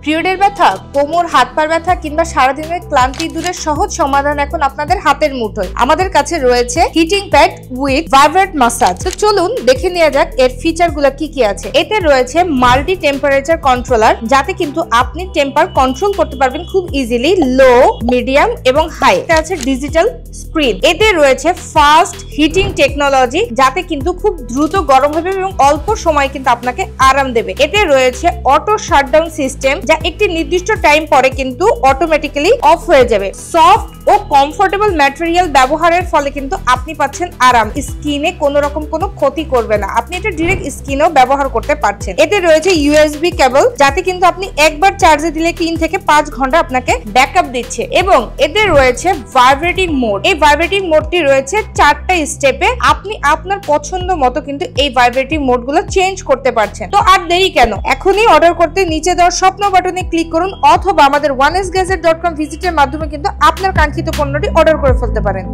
পিরিয়ডের ব্যথা, কোমর, হাত পা ব্যথা কিংবা সারাদিনের ক্লান্তি দূরের সহজ সমাধান এখন আপনাদের হাতের মুঠোয়। আমাদের কাছে রয়েছে heating pad with vibrate massage. তো চলুন দেখে নেওয়া যাক এর ফিচার গুলো কি কি আছে। এতে রয়েছে মাল্টি টেম্পারেচার কন্ট্রোলার, যাতে কিন্তু আপনি টেম্পার কন্ট্রোল করতে পারবেন খুব ইজিলি, লো, মিডিয়াম এবং হাই। এটা আছে ডিজিটাল স্ক্রিন। এতে রয়েছে ফাস্ট হিটিং টেকনোলজি, যাতে কিন্তু খুব দ্রুত গরম হবে এবং অল্প সময় কিন্তু আপনাকে আরাম দেবে। এতে রয়েছে অটো শাটডাউন সিস্টেম, যা একটি নির্দিষ্ট টাইম পরে কিন্তু অটোমেটিক্যালি অফ হয়ে যাবে। সফট ও কমফোর্টেবল ম্যাটেরিয়াল ব্যবহারের ফলে কিন্তু আপনি পাচ্ছেন আরাম, স্কিনে কোনো রকম কোনো ক্ষতি করবে না। আপনি এটা ডিরেক্ট স্কিনেও ব্যবহার করতে পারছেন। এতে রয়েছে ইউএসবি কেবল, যাতে কিন্তু আপনি একবার চার্জে দিলে 3 থেকে 5 ঘন্টা আপনাকে ব্যাকআপ দিচ্ছে। এবং এতে রয়েছে ভাইব্রেটিং মোড। এই ভাইব্রেটিং মোডটি রয়েছে 4টা স্টেপে। আপনি আপনার পছন্দ মতো কিন্তু এই ভাইব্রেটিং মোড গুলো চেঞ্জ করতে পারছেন। তো আর দেরি কেন, এখনই অর্ডার করতে নিচে দেওয়া স্বপ্ন বাটনে ক্লিক করুন, অথবা আমাদের onesgadget.com ভিজিটের মাধ্যমে কিন্তু আপনার কাঙ্ক্ষিত পণ্যটি অর্ডার করে ফেলতে পারেন।